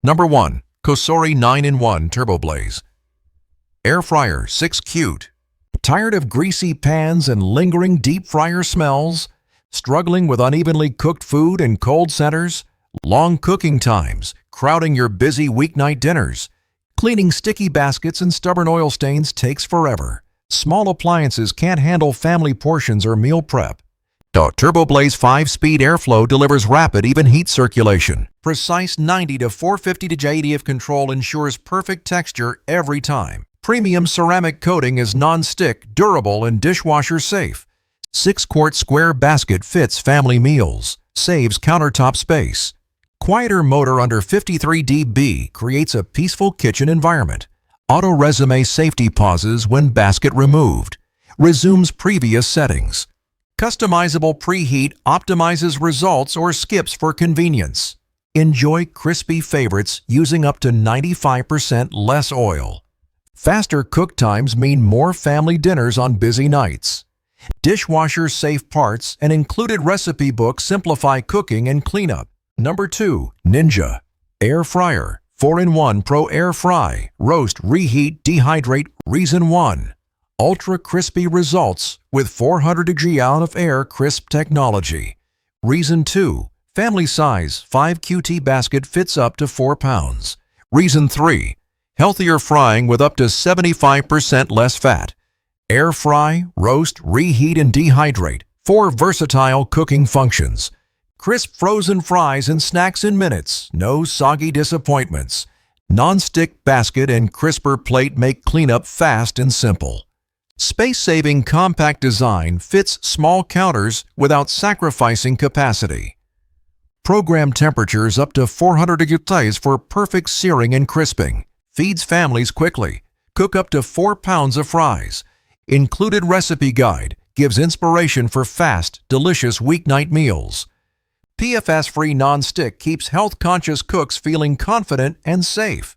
Number 1. Cosori 9-in-1 TurboBlaze Air Fryer 6 Cute. Tired of greasy pans and lingering deep fryer smells? Struggling with unevenly cooked food in cold centers? Long cooking times, crowding your busy weeknight dinners? Cleaning sticky baskets and stubborn oil stains takes forever. Small appliances can't handle family portions or meal prep. The TurboBlaze 5-speed airflow delivers rapid, even heat circulation. Precise 90 to 450 to 80 of control ensures perfect texture every time. Premium ceramic coating is non-stick, durable, and dishwasher safe. 6-quart square basket fits family meals, saves countertop space. Quieter motor under 53 dB creates a peaceful kitchen environment. Auto resume safety pauses when basket removed. Resumes previous settings. Customizable preheat optimizes results or skips for convenience. Enjoy crispy favorites using up to 95% less oil. Faster cook times mean more family dinners on busy nights. Dishwasher-safe parts and included recipe book simplify cooking and cleanup. Number 2. Ninja Air Fryer 4-in-1 Pro Air Fry. Roast, reheat, dehydrate. Reason 1. Ultra crispy results with 400-degree out of air crisp technology. Reason 2. Family size 5 QT basket fits up to 4 pounds. Reason 3. Healthier frying with up to 75% less fat. Air fry, roast, reheat, and dehydrate. 4 versatile cooking functions. Crisp frozen fries and snacks in minutes. No soggy disappointments. Non-stick basket and crisper plate make cleanup fast and simple. Space-saving compact design fits small counters without sacrificing capacity. Program temperatures up to 400 degrees for perfect searing and crisping. Feeds families quickly. Cook up to 4 pounds of fries. Included recipe guide gives inspiration for fast, delicious weeknight meals. PFAS-free non-stick keeps health-conscious cooks feeling confident and safe.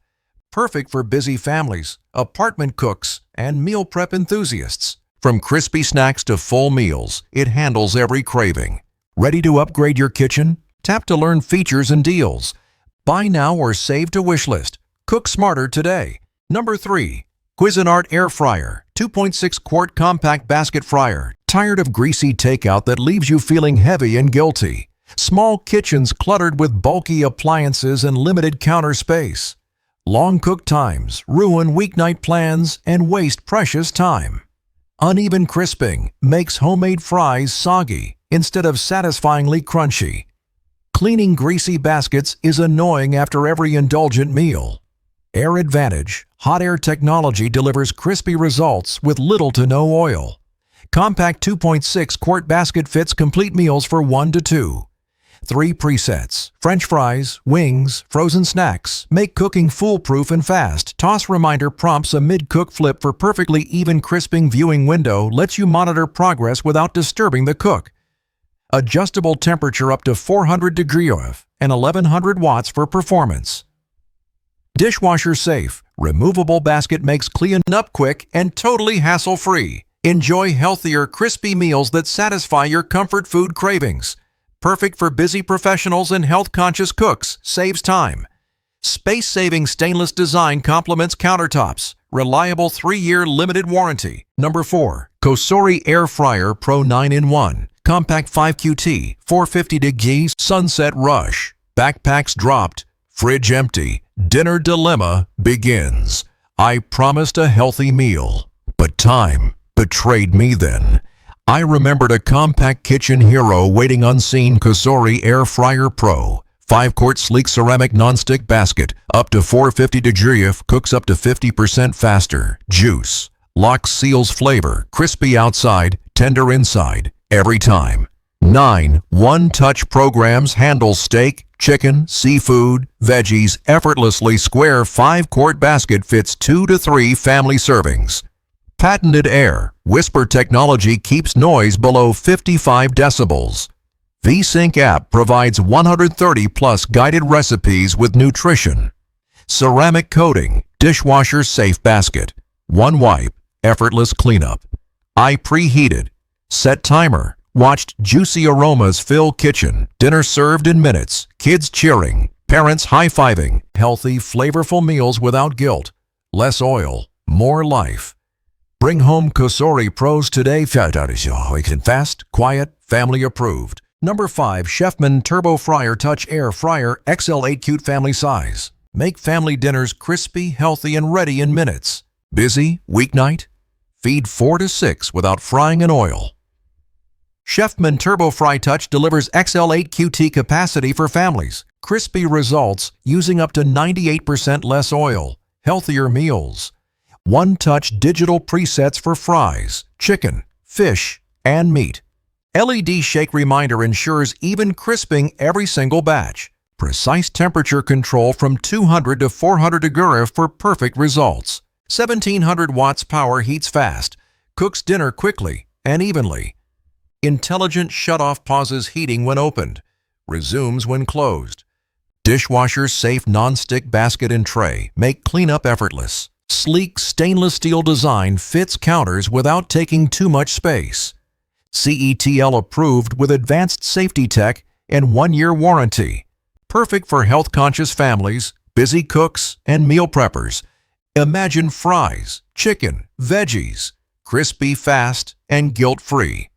Perfect for busy families, apartment cooks, and meal prep enthusiasts. From crispy snacks to full meals, it handles every craving. Ready to upgrade your kitchen? Tap to learn features and deals. Buy now or save to wish list. Cook smarter today. Number 3. Cuisinart Air Fryer 2.6 quart compact basket fryer. Tired of greasy takeout that leaves you feeling heavy and guilty? Small kitchens cluttered with bulky appliances and limited counter space. Long cook times ruin weeknight plans and waste precious time. Uneven crisping makes homemade fries soggy instead of satisfyingly crunchy. Cleaning greasy baskets is annoying after every indulgent meal. Air Advantage hot air technology delivers crispy results with little to no oil. Compact 2.6 quart basket fits complete meals for 1 to 2. 3 presets, French fries, wings, frozen snacks, make cooking foolproof and fast. Toss reminder prompts a mid-cook flip for perfectly even crisping viewing window lets you monitor progress without disturbing the cook. Adjustable temperature up to 400 degrees and 1100 watts for performance. Dishwasher safe, removable basket makes cleaning up quick and totally hassle-free. Enjoy healthier, crispy meals that satisfy your comfort food cravings. Perfect for busy professionals and health-conscious cooks, saves time. Space-saving stainless design complements countertops. Reliable 3-year limited warranty. Number 4. Cosori Air Fryer Pro 9-in-1. Compact 5 QT, 450 degrees, sunset rush. Backpacks dropped, fridge empty. Dinner dilemma begins. I promised a healthy meal, but time betrayed me then. I remembered a compact kitchen hero waiting unseen. Cosori Air Fryer Pro. 5-quart sleek ceramic nonstick basket. Up to 450 degrees, cooks up to 50% faster. Juice. Locks, seals flavor. Crispy outside, tender inside. Every time. 9 one-touch programs handle steak, chicken, seafood, veggies effortlessly. Square 5-quart basket fits 2 to 3 family servings. Patented air whisper technology keeps noise below 55 decibels. VSync app provides 130+ guided recipes with nutrition. Ceramic coating, dishwasher safe basket. 1 wipe, effortless cleanup. I preheated. Set timer. Watched juicy aromas fill kitchen. Dinner served in minutes. Kids cheering. Parents high-fiving. Healthy, flavorful meals without guilt. Less oil, more life. Bring home Cosori Pros today. Fast, quiet, family approved. Number 5. Chefman TurboFryer Touch Air Fryer XL8 Cute Family Size. Make family dinners crispy, healthy, and ready in minutes. Busy? Weeknight? Feed 4 to 6 without frying in oil. Chefman TurboFry Touch delivers XL8 QT capacity for families. Crispy results using up to 98% less oil. Healthier meals. One-touch digital presets for fries, chicken, fish, and meat. LED shake reminder ensures even crisping every single batch. Precise temperature control from 200 to 400 degrees for perfect results. 1700 watts power heats fast, cooks dinner quickly and evenly. Intelligent shutoff pauses heating when opened, resumes when closed. Dishwasher safe non-stick basket and tray make cleanup effortless. Sleek stainless steel design fits counters without taking too much space. CETL approved with advanced safety tech and 1-year warranty. Perfect for health-conscious families, busy cooks, and meal preppers. Imagine fries, chicken, veggies, crispy fast and guilt-free.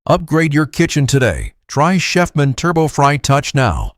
Upgrade your kitchen today. Try Chefman TurboFry Touch now.